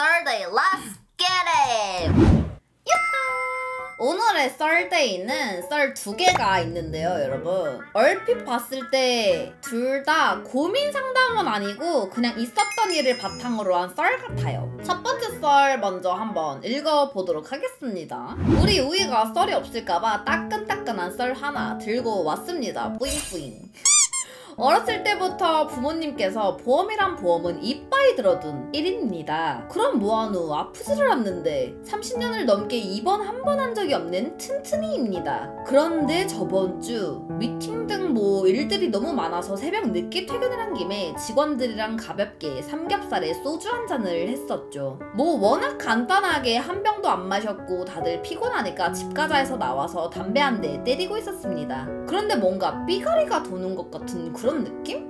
Thursday, let's get it! 오늘의 썰데이는 썰 2개가 있는데요, 여러분. 얼핏 봤을 때 둘 다 고민 상담은 아니고 그냥 있었던 일을 바탕으로 한 썰 같아요. 첫 번째 썰 먼저 한번 읽어보도록 하겠습니다. 우리 우이가 썰이 없을까봐 따끈따끈한 썰 하나 들고 왔습니다. 뿌잉뿌잉. 어렸을 때부터 부모님께서 보험이란 보험은 이빠이 들어둔 1인입니다. 그럼 뭐한 후 아프지를 않는데 30년을 넘게 입원 한 번 한 적이 없는 튼튼이입니다. 그런데 저번 주 미팅 등 일들이 너무 많아서 새벽 늦게 퇴근을 한 김에 직원들이랑 가볍게 삼겹살에 소주 한 잔을 했었죠. 워낙 간단하게 한 병도 안 마셨고 다들 피곤하니까 집 가자 해서 나와서 담배 한 대 때리고 있었습니다. 그런데 뭔가 삐가리가 도는 것 같은 그런 느낌?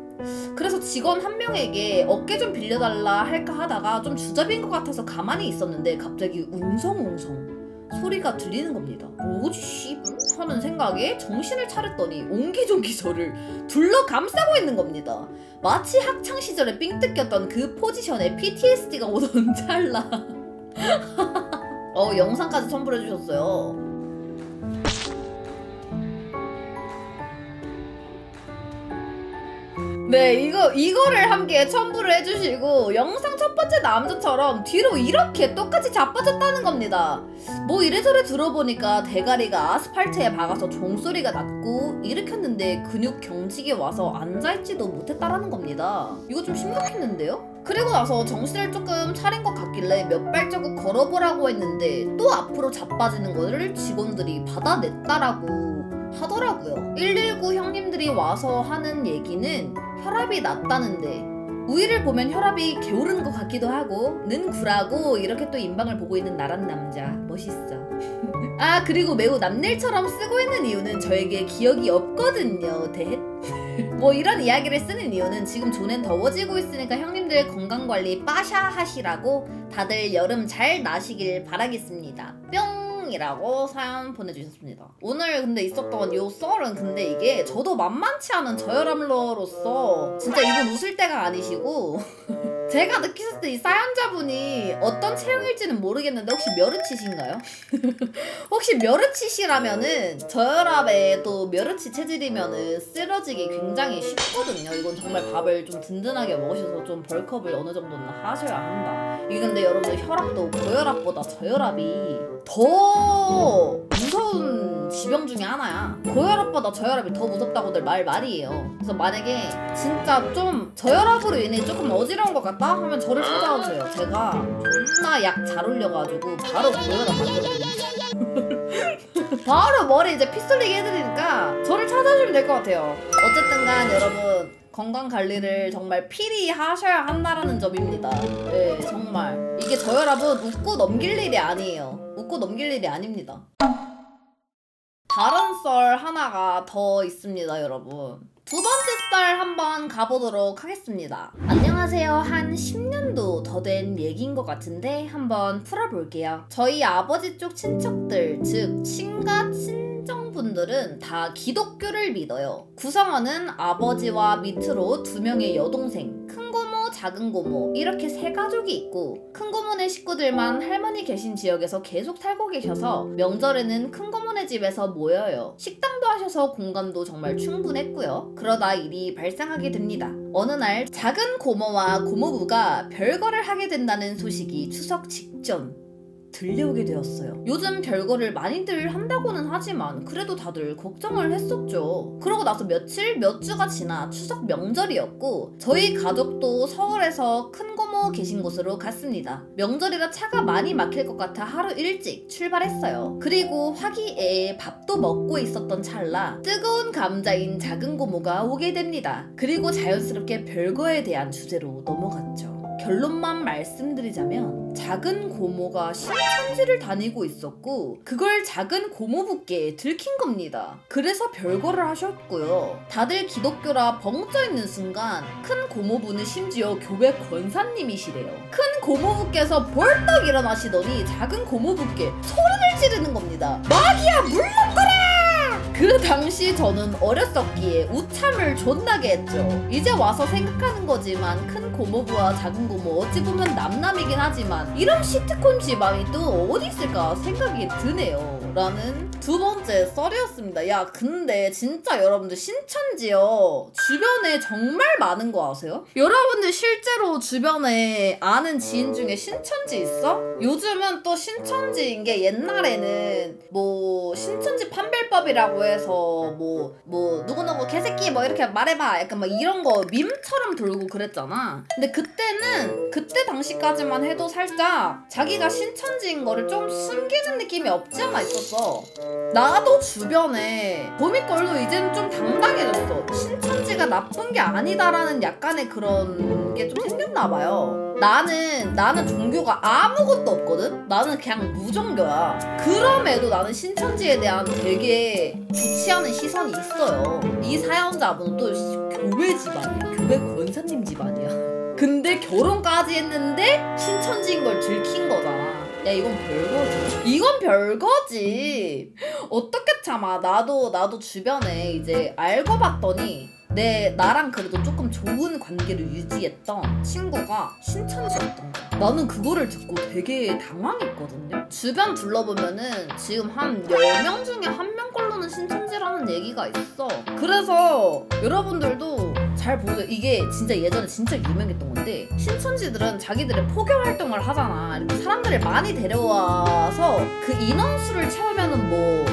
그래서 직원 한 명에게 어깨 좀 빌려달라 할까 하다가 좀 주접인 것 같아서 가만히 있었는데 갑자기 웅성웅성 소리가 들리는 겁니다. 뭐지 씨불? 하는 생각에 정신을 차렸더니 옹기종기 저를 둘러 감싸고 있는 겁니다. 마치 학창시절에 삥 뜯겼던 그 포지션에 PTSD가 오던 찰나. 영상까지 첨부해주셨어요. 네, 이거를 함께 첨부를 해주시고 영상 첫 번째 남자처럼 뒤로 이렇게 똑같이 자빠졌다는 겁니다. 이래저래 들어보니까 대가리가 아스팔트에 박아서 종소리가 났고 일으켰는데 근육 경직이 와서 앉아있지도 못했다라는 겁니다. 이거 좀 심각했는데요? 그리고 나서 정신을 조금 차린 것 같길래 몇 발자국 걸어보라고 했는데 또 앞으로 자빠지는 거를 직원들이 받아냈다라고 하더라고요. 119 형님들이 와서 하는 얘기는 혈압이 낮다는데 우이를 보면 혈압이 게으르는 것 같기도 하고 는 굴하고 이렇게 또 인방을 보고 있는 나란 남자 멋있어. 그리고 매우 남일처럼 쓰고 있는 이유는 저에게 기억이 없거든요. 댓. 이런 이야기를 쓰는 이유는 지금 존엔 더워지고 있으니까 형님들 건강관리 빠샤 하시라고 다들 여름 잘 나시길 바라겠습니다. 뿅! 이라고 사연 보내주셨습니다. 오늘 근데 있었던 요 썰은 근데 이게 저도 만만치 않은 저혈압러로서 진짜 이분 웃을 때가 아니시고 제가 느꼈을 때 이 사연자분이 어떤 체형일지는 모르겠는데 혹시 멸치신가요? 혹시 멸치시라면은 저혈압에 또 멸치 체질이면은 쓰러지기 굉장히 쉽거든요. 이건 정말 밥을 좀 든든하게 먹으셔서 좀 벌크업을 어느 정도는 하셔야 한다. 이게 근데 여러분들 혈압도 고혈압보다 저혈압이 더 무서운 지병 중에 하나야. 고혈압보다 저혈압이 더 무섭다고들 말이에요. 그래서 만약에 진짜 좀 저혈압으로 인해 조금 어지러운 것 같다 하면 저를 찾아오세요. 제가 존나 약 잘 올려가지고 바로 고혈압 만들어드립니다. 바로 머리 이제 피 쏠리게 해드리니까 저를 찾아주면 될 것 같아요. 어쨌든 간 여러분 건강관리를 정말 필히 하셔야 한다라는 점입니다. 네, 정말 이게 저혈압은 웃고 넘길 일이 아니에요. 웃고 넘길 일이 아닙니다. 다른 썰 하나가 더 있습니다, 여러분. 두 번째 썰 한번 가보도록 하겠습니다. 안녕하세요. 한 10년도 더 된 얘기인 것 같은데 한번 풀어볼게요. 저희 아버지 쪽 친척들, 즉 친가 친정분들은 다 기독교를 믿어요. 구성원은 아버지와 밑으로 2명의 여동생, 큰고모, 작은고모 이렇게 3가족이 있고 큰고모네 식구들만 할머니 계신 지역에서 계속 살고 계셔서 명절에는 큰고모네 집에서 모여요. 식당도 하셔서 공간도 정말 충분했고요. 그러다 일이 발생하게 됩니다. 어느 날 작은 고모와 고모부가 별거를 하게 된다는 소식이 추석 직전 들려오게 되었어요. 요즘 별거를 많이들 한다고는 하지만 그래도 다들 걱정을 했었죠. 그러고 나서 몇 주가 지나 추석 명절이었고 저희 가족도 서울에서 큰고모 계신 곳으로 갔습니다. 명절이라 차가 많이 막힐 것 같아 하루 일찍 출발했어요. 그리고 화기애애 밥도 먹고 있었던 찰나 뜨거운 감자인 작은 고모가 오게 됩니다. 그리고 자연스럽게 별거에 대한 주제로 넘어갔죠. 결론만 말씀드리자면 작은 고모가 신천지를 다니고 있었고 그걸 작은 고모부께 들킨 겁니다. 그래서 별거를 하셨고요. 다들 기독교라 벙쪄있는 순간 큰 고모부는 심지어 교회 권사님이시래요. 큰 고모부께서 벌떡 일어나시더니 작은 고모부께 소리를 지르는 겁니다. 마귀야 물러거라! 그 당시 저는 어렸었기에 우참을 존나게 했죠. 이제 와서 생각하는 거지만 큰 고모부와 작은 고모 어찌 보면 남남이긴 하지만 이런 시트콤 집안이 또 어디 있을까 생각이 드네요. 라는 두 번째 썰이었습니다. 야 근데 진짜 여러분들 신천지요 주변에 정말 많은 거 아세요? 여러분들 실제로 주변에 아는 지인 중에 신천지 있어? 요즘은 또 신천지인 게 옛날에는 뭐 신천지 판별법이라고 해서 뭐 누구누구 개새끼 뭐 이렇게 말해봐 약간 막 이런 거 밈처럼 돌고 그랬잖아. 근데 그때는 그때 당시까지만 해도 살짝 자기가 신천지인 거를 좀 숨기는 느낌이 없지 않아 있었어. 나도 주변에 보미걸도 이제는 좀 당당해졌어. 신천지가 나쁜 게 아니다라는 약간의 그런 게 좀 생겼나 봐요. 나는 종교가 아무것도 없거든? 나는 그냥 무종교야. 그럼에도 나는 신천지에 대한 되게 좋지 않은 시선이 있어요. 이 사연자분은 또 교회 집안이야. 교회 권사님 집안이야. 근데 결혼까지 했는데 신천지인 걸 들킨 거잖아. 야 이건 별거지. 이건 별거지. 어떻게 참아. 나도 주변에 이제 알고 봤더니 나랑 그래도 조금 좋은 관계를 유지했던 친구가 신천지였던 거야. 나는 그거를 듣고 되게 당황했거든요. 주변 둘러보면은 지금 한 10명 중에 1명 걸로는 신천지라는 얘기가 있어. 그래서 여러분들도 잘 보세요. 이게 진짜 예전에 진짜 유명했던 건데 신천지들은 자기들의 포교 활동을 하잖아. 이렇게 사람들을 많이 데려와서 그 인원수를 채우면은 뭐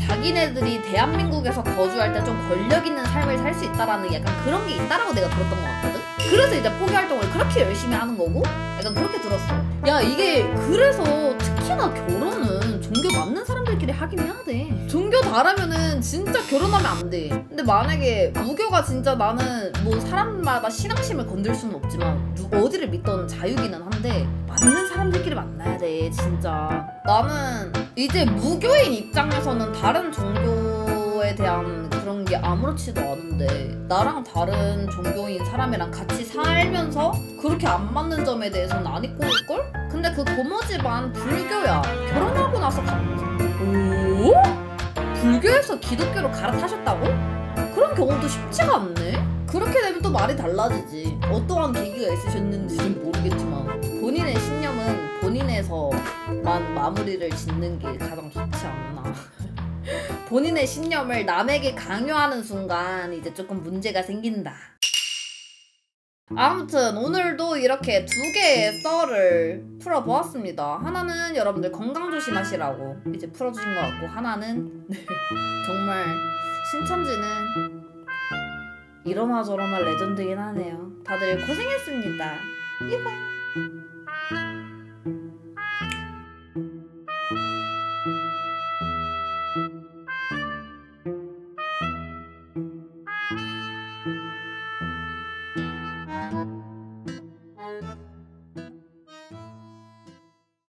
자기네들이 대한민국에서 거주할 때 좀 권력 있는 삶을 살 수 있다라는 약간 그런 게 있다라고 내가 들었던 것 같거든? 그래서 이제 포교 활동을 그렇게 열심히 하는 거고 약간 그렇게 들었어. 야 이게 그래서 특히나 결혼은 종교 맞는 사람들끼리 하긴 해야 돼. 종교 다르면은 진짜 결혼하면 안 돼. 근데 만약에 무교가 진짜 나는 뭐 사람마다 신앙심을 건들 수는 없지만 어디를 믿던 자유기는 한데 맞는 사람들끼리 만나야 돼 진짜. 나는 이제 무교인 입장에서는 다른 종교에 대한 그런 게 아무렇지도 않은데 나랑 다른 종교인 사람이랑 같이 살면서 그렇게 안 맞는 점에 대해서는 안 입고 올걸? 근데 그 고모 집안 불교야. 결혼하고 나서 오? 불교에서 기독교로 갈아타셨다고? 그런 경우도 쉽지가 않네? 그렇게 되면 또 말이 달라지지. 어떠한 계기가 있으셨는지는 모르겠지만 본인의 신념은 본인에서만 마무리를 짓는 게 가장 좋지 않나. 본인의 신념을 남에게 강요하는 순간 이제 조금 문제가 생긴다. 아무튼 오늘도 이렇게 2개의 썰을 풀어보았습니다. 하나는 여러분들 건강 조심하시라고 이제 풀어주신 것 같고 하나는 정말 신천지는 이러나 저러나 레전드긴 하네요. 다들 고생했습니다. 이봐.